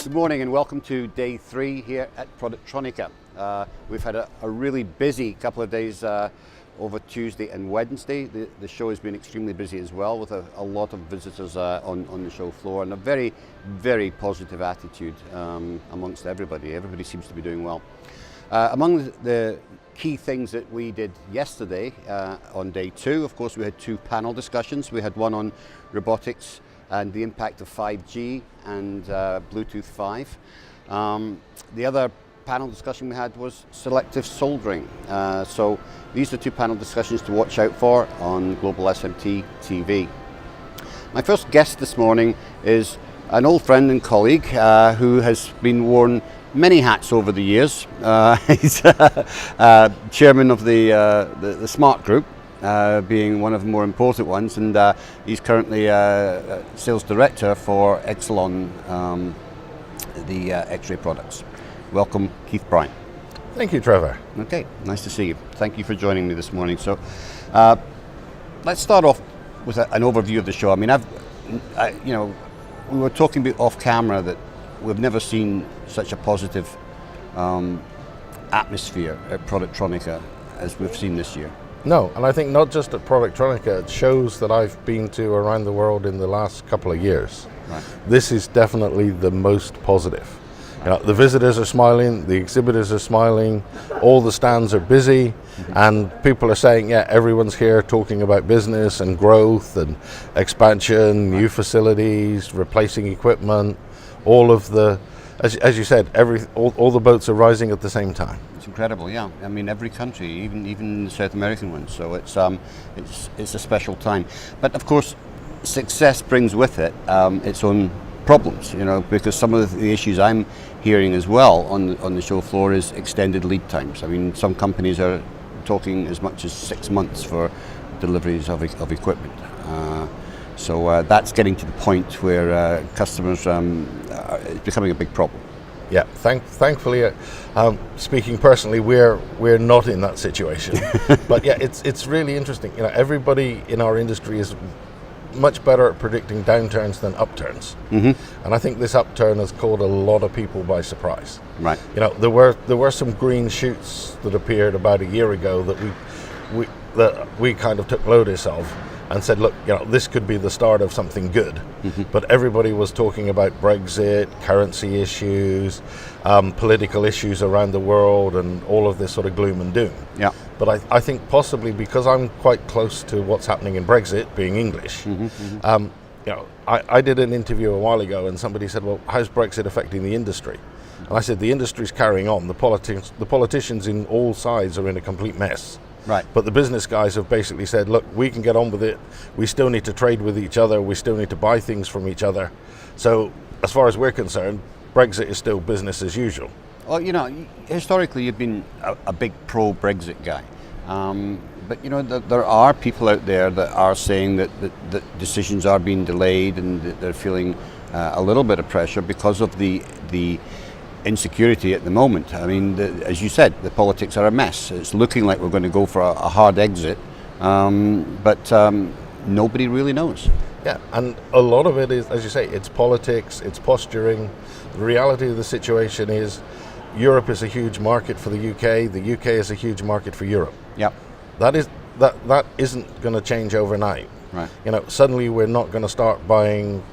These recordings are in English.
Good morning and welcome to day 3 here at Productronica. We've had a really busy couple of days over Tuesday and Wednesday. The show has been extremely busy as well, with a lot of visitors on the show floor, and a very, very positive attitude amongst everybody. Everybody seems to be doing well. Among the key things that we did yesterday on day 2, of course, we had 2 panel discussions. We had one on robotics and the impact of 5G and Bluetooth 5. The other panel discussion we had was selective soldering. So these are 2 panel discussions to watch out for on Global SMT TV. My first guest this morning is an old friend and colleague who has been worn many hats over the years. He's chairman of the Smart Group, being one of the more important ones, and he's currently sales director for Exelon, the X-ray products. Welcome, Keith Bryant. Thank you, Trevor. Okay, nice to see you. Thank you for joining me this morning. So, let's start off with an overview of the show. I mean, we were talking off camera that we've never seen such a positive atmosphere at Productronica as we've seen this year. No, and I think not just at Productronica, it shows that I've been to around the world in the last couple of years. Right. This is definitely the most positive. You know, the visitors are smiling, the exhibitors are smiling, all the stands are busy, and people are saying, yeah, everyone's here talking about business and growth and expansion, new facilities, replacing equipment, all of the, as you said, all the boats are rising at the same time. It's incredible, yeah. I mean, every country, even the South American ones. So it's a special time. But of course, success brings with it its own problems, you know, because some of the issues I'm hearing as well on the show floor is extended lead times. I mean, some companies are talking as much as 6 months for deliveries of equipment. So that's getting to the point where customers, it's becoming a big problem. Yeah, thankfully, speaking personally, we're not in that situation. But yeah, it's really interesting. You know, everybody in our industry is much better at predicting downturns than upturns, and I think this upturn has caught a lot of people by surprise. Right. You know, there were some green shoots that appeared about a year ago that we kind of took notice of and said, look, you know, this could be the start of something good. But everybody was talking about Brexit, currency issues, political issues around the world, and all of this sort of gloom and doom. Yeah. But I think possibly because I'm quite close to what's happening in Brexit, being English, you know, I did an interview a while ago, and somebody said, well, how's Brexit affecting the industry? And I said, the industry's carrying on. The politicians in all sides are in a complete mess. Right. But the business guys have basically said, look, we can get on with it. We still need to trade with each other. We still need to buy things from each other. So as far as we're concerned, Brexit is still business as usual. Well, you know, historically you've been a big pro-Brexit guy. But, you know, there are people out there that are saying that decisions are being delayed, and that they're feeling a little bit of pressure because of the insecurity at the moment. I mean, as you said, the politics are a mess. It's looking like we're going to go for a hard exit, but nobody really knows. Yeah, and a lot of it is, as you say, it's politics, it's posturing. The reality of the situation is Europe is a huge market for the UK. The UK is a huge market for Europe. Yeah. That isn't going to change overnight. Right. You know, suddenly we're not going to stop buying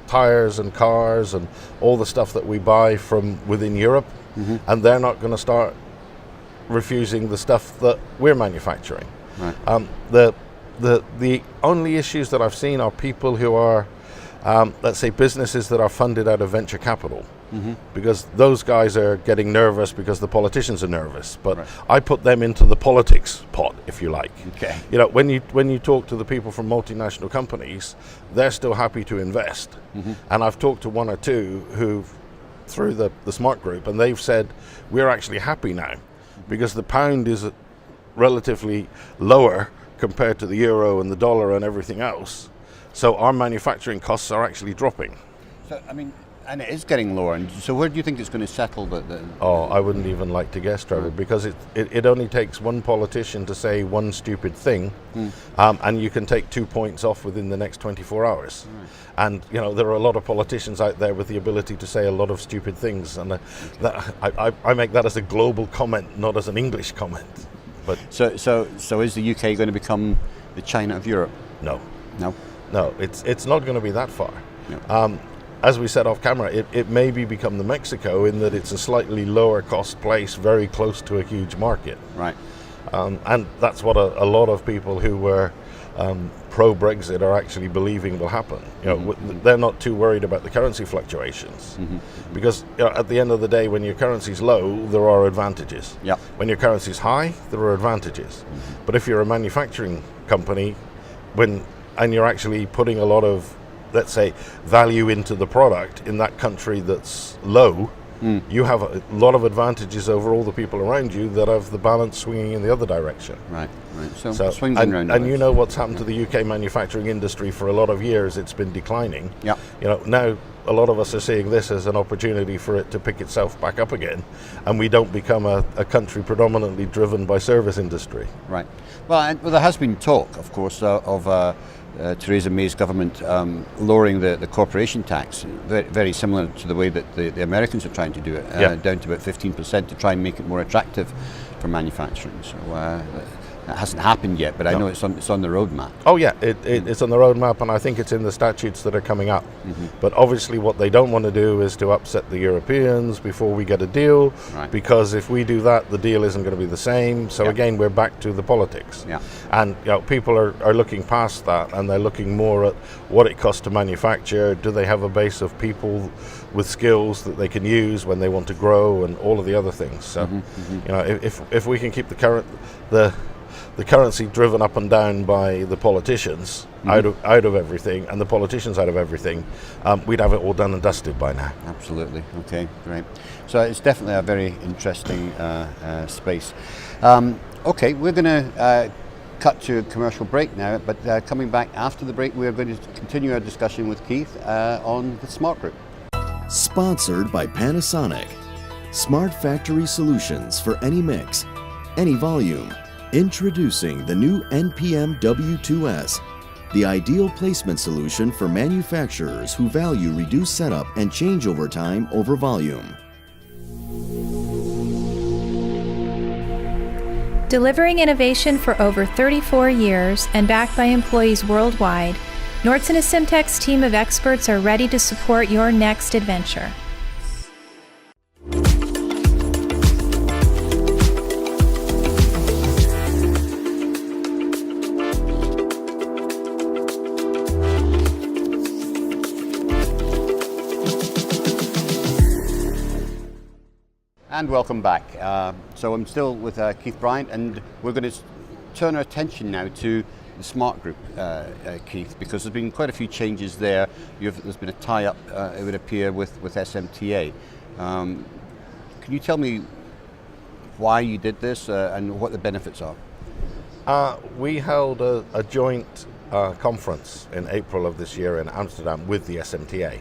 tires and cars and all the stuff that we buy from within Europe, and they're not going to start refusing the stuff that we're manufacturing. Right. The only issues that I've seen are people who are, let's say, businesses that are funded out of venture capital, because those guys are getting nervous because the politicians are nervous. But right. I put them into the politics pot, if you like. Okay. You know, when you talk to the people from multinational companies, they're still happy to invest. And I've talked to 1 or 2 who, through the Smart Group, and they've said, we're actually happy now because the pound is relatively lower compared to the euro and the dollar and everything else. So our manufacturing costs are actually dropping. So, I mean, And it is getting lower. And so where do you think it's going to settle? Oh, I wouldn't even like to guess, Trevor, because it only takes one politician to say one stupid thing, and you can take 2 points off within the next 24 hours. Right. And there are a lot of politicians out there with the ability to say a lot of stupid things, and I make that as a global comment, not as an English comment. But so is the UK going to become the China of Europe? No, it's not going to be that far. No. As we said off camera, it may become the Mexico in that it's a slightly lower cost place, very close to a huge market. Right. And that's what a lot of people who were pro-Brexit are actually believing will happen. They're not too worried about the currency fluctuations, because at the end of the day, when your currency's low, there are advantages. Yeah. When your currency's high, there are advantages. But if you're a manufacturing company, and you're actually putting a lot of, let's say, value into the product in that country that's low, you have a lot of advantages over all the people around you that have the balance swinging in the other direction. Right. So swings around. And you know what's happened to the UK manufacturing industry for a lot of years, it's been declining. Yeah. Now a lot of us are seeing this as an opportunity for it to pick itself back up again, and we don't become a country predominantly driven by service industry. Right. Well, there has been talk, of course, of Theresa May's government lowering the corporation tax, very, very similar to the way that the Americans are trying to do it, down to about 15% to try and make it more attractive for manufacturing. So that hasn't happened yet, but I know it's on the roadmap. Oh yeah, it's on the roadmap, and I think it's in the statutes that are coming up. But obviously what they don't want to do is to upset the Europeans before we get a deal, because if we do that, the deal isn't going to be the same. So again, we're back to the politics. Yeah. And people are looking past that, and they're looking more at what it costs to manufacture. Do they have a base of people with skills that they can use when they want to grow, and all of the other things. So if we can keep the currency driven up and down by the politicians out of everything, and the politicians out of everything, we'd have it all done and dusted by now. Absolutely. Okay, great. So it's definitely a very interesting space. Okay, we're going to cut to a commercial break now, but coming back after the break, we're going to continue our discussion with Keith on the Smart Group. Sponsored by Panasonic. Smart factory solutions for any mix, any volume. Introducing the new NPM W2S, the ideal placement solution for manufacturers who value reduced setup and changeover time over volume. Delivering innovation for over 34 years and backed by employees worldwide, Nordson Syntec's team of experts are ready to support your next adventure. And welcome back. So I'm still with Keith Bryant, and we're going to turn our attention now to the Smart Group, Keith, because there's been quite a few changes there. There's been a tie-up, it would appear, with SMTA. Can you tell me why you did this and what the benefits are? We held a joint conference in April of this year in Amsterdam with the SMTA,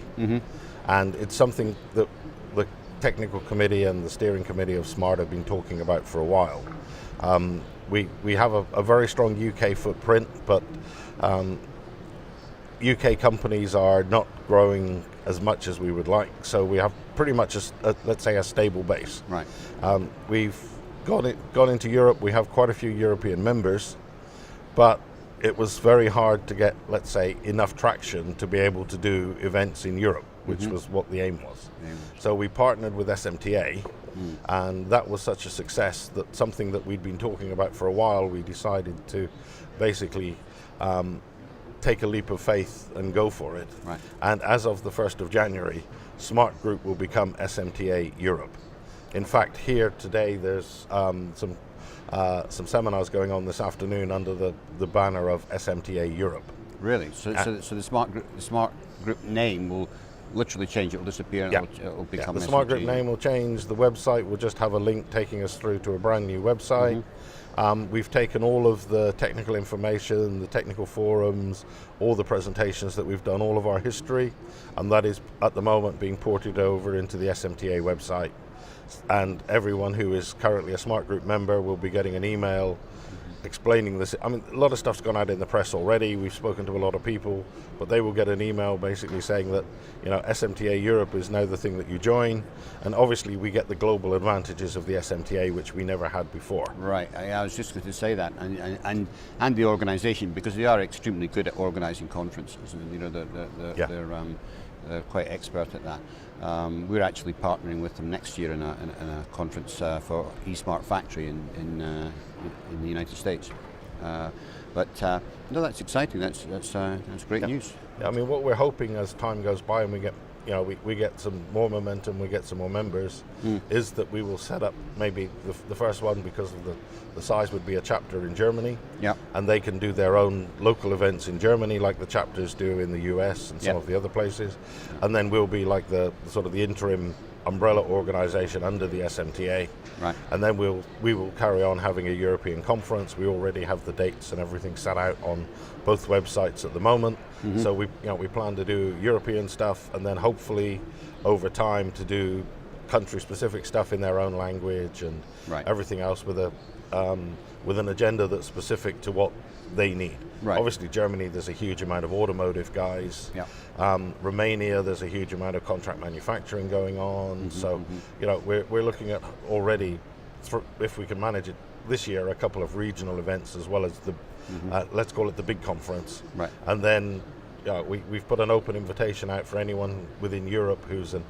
and it's something that the technical committee and the steering committee of SMART have been talking about for a while. We have a very strong UK footprint, but UK companies are not growing as much as we would like, so we have pretty much let's say a stable base. Right. We've gone into Europe. We have quite a few European members, but it was very hard to get, let's say, enough traction to be able to do events in Europe, which was what the aim was. So we partnered with SMTA, and that was such a success that something that we'd been talking about for a while, we decided to basically take a leap of faith and go for it. Right. And as of the 1st of January, Smart Group will become SMTA Europe. In fact, here today there's some seminars going on this afternoon under the banner of SMTA Europe. Really? So the Smart Group name will literally change. It will disappear and Yeah. it'll become The Smart Group SMT. name will change. The website will just have a link taking us through to a brand new website. We've taken all of the technical information, the technical forums, all the presentations that we've done, all of our history, and that is at the moment being ported over into the SMTA website. And everyone who is currently a Smart Group member will be getting an email explaining this. I mean, a lot of stuff's gone out in the press already. We've spoken to a lot of people, but they will get an email basically saying that, you know, SMTA Europe is now the thing that you join, and obviously we get the global advantages of the SMTA, which we never had before. Right, I was just going to say that, and the organisation, because they are extremely good at organising conferences, and you know they're quite expert at that. We're actually partnering with them next year in a conference for eSmart Factory in the United States. But no, that's exciting. That's great news. Yeah, I mean, what we're hoping as time goes by and we get, you know, we get some more momentum, we get some more members, is that we will set up maybe the first one, because of the size, would be a chapter in Germany. Yeah. And they can do their own local events in Germany like the chapters do in the US and some of the other places. And then we'll be like the sort of the interim umbrella organization under the SMTA. Right. And then we will carry on having a European conference. We already have the dates and everything set out on both websites at the moment. So we plan to do European stuff, and then hopefully over time to do country-specific stuff in their own language and everything else with an agenda that's specific to what they need. Right. Obviously, Germany, there's a huge amount of automotive guys. Yeah. Romania, there's a huge amount of contract manufacturing going on. So, you know, we're looking at already, if we can manage it this year, a couple of regional events as well as the, let's call it the big conference. Right. And then, we've put an open invitation out for anyone within Europe who's an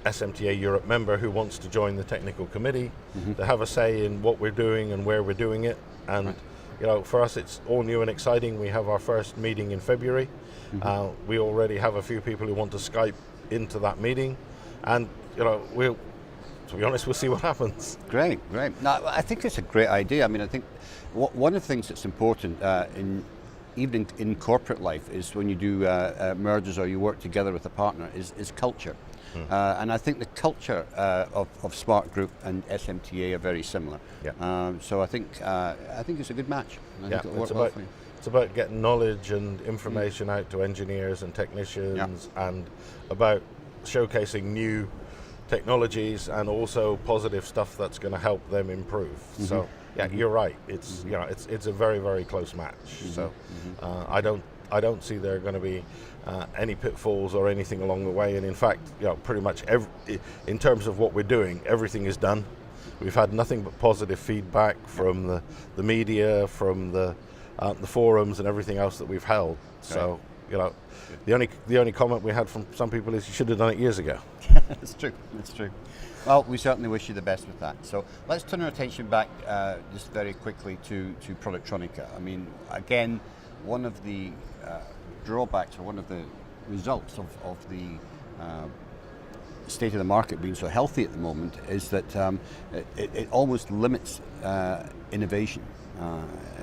SMTA Europe member who wants to join the technical committee to have a say in what we're doing and where we're doing it. And you know, for us, it's all new and exciting. We have our first meeting in February. We already have a few people who want to Skype into that meeting, and you know, to be honest, we'll see what happens. Great. No, I think it's a great idea. I mean, I think one of the things that's important even in corporate life is when you do mergers or you work together with a partner is culture. And I think the culture of Smart Group and SMTA are very similar. So I think it's a good match. I think it'll work well for you. It's about getting knowledge and information out to engineers and technicians, and about showcasing new technologies and also positive stuff that's going to help them improve. So you're right. It's it's a very, very close match. So I don't see there are going to be any pitfalls or anything along the way. And in fact, you know, pretty much in terms of what we're doing, everything is done. We've had nothing but positive feedback from the media, from the forums and everything else that we've held. So you know, the only comment we had from some people is you should have done it years ago. That's true. Well, we certainly wish you the best with that. So let's turn our attention back just very quickly to Productronica. I mean, again, one of the drawbacks, or one of the results of the state of the market being so healthy at the moment is that it almost limits innovation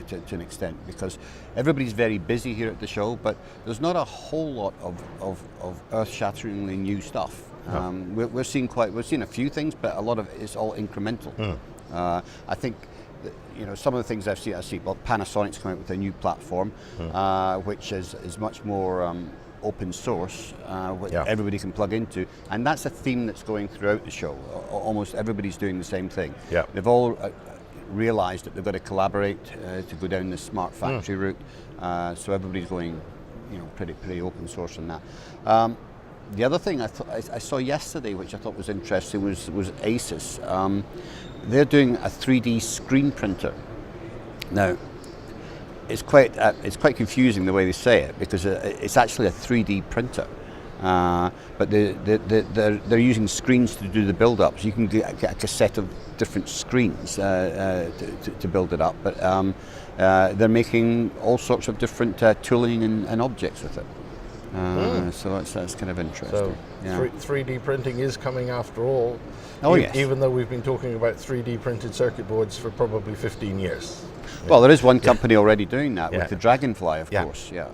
to an extent, because everybody's very busy here at the show, but there's not a whole lot of earth-shatteringly new stuff. We're seeing a few things, but a lot of it's all incremental. I think you know, some of the things I see. Well, Panasonic's come out with a new platform, which is much more open source, which everybody can plug into, and that's a theme that's going throughout the show. Almost everybody's doing the same thing. They've all realised that they've got to collaborate to go down the smart factory route. So everybody's going, you know, pretty open source on that. The other thing I saw yesterday, which I thought was interesting, was ASUS. They're doing a 3D screen printer. Now, it's quite confusing the way they say it, because it's actually a 3D printer, but they're using screens to do the build-up. So you can get a cassette of different screens to build it up, but they're making all sorts of different tooling and objects with it. So that's kind of interesting. So yeah. 3D printing is coming after all. Oh, yes. Even though we've been talking about 3D printed circuit boards for probably 15 years. Well, there is one company already doing that Yeah. with the Dragonfly, of Yeah. course. Yeah.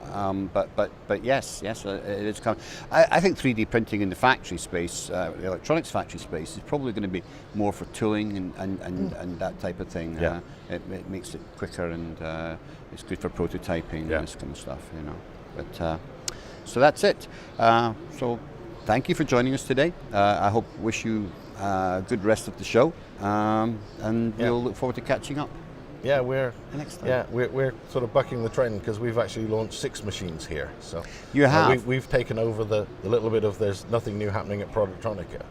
But yes, it is coming. I think 3D printing in the factory space, the electronics factory space, is probably going to be more for tooling and that type of thing. Yeah. It makes it quicker, and it's good for prototyping Yeah. and this kind of stuff, you know. But so that's it. So thank you for joining us today. I wish you a good rest of the show, and we'll look forward to catching up. Yeah, we're Next time. yeah we're sort of bucking the trend because we've actually launched 6 machines here. So You have? we've taken over the little bit of there's nothing new happening at Productronica.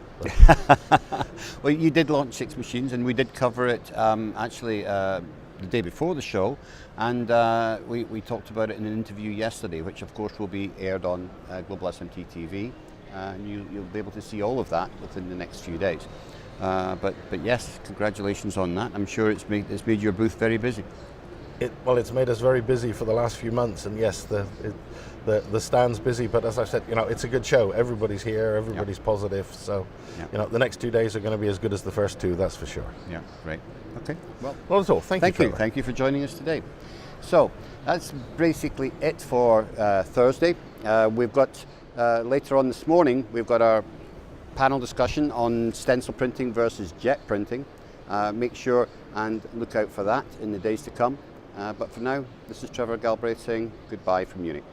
Well, you did launch 6 machines, and we did cover it actually the day before the show, and we talked about it in an interview yesterday, which of course will be aired on Global SMT TV, and you'll be able to see all of that within the next few days. But yes, congratulations on that. I'm sure it's made your booth very busy. It's made us very busy for the last few months, and yes, the stand's busy. But as I said, it's a good show. Everybody's here. Everybody's positive. So, the next 2 days are going to be as good as the first 2. That's for sure. Yeah, great. Okay. Well, Not at all. Thank you. Trevor. Thank you for joining us today. So that's basically it for Thursday. We've got later on this morning. We've got our panel discussion on stencil printing versus jet printing. Make sure and look out for that in the days to come. But for now, this is Trevor Galbraith saying goodbye from Munich.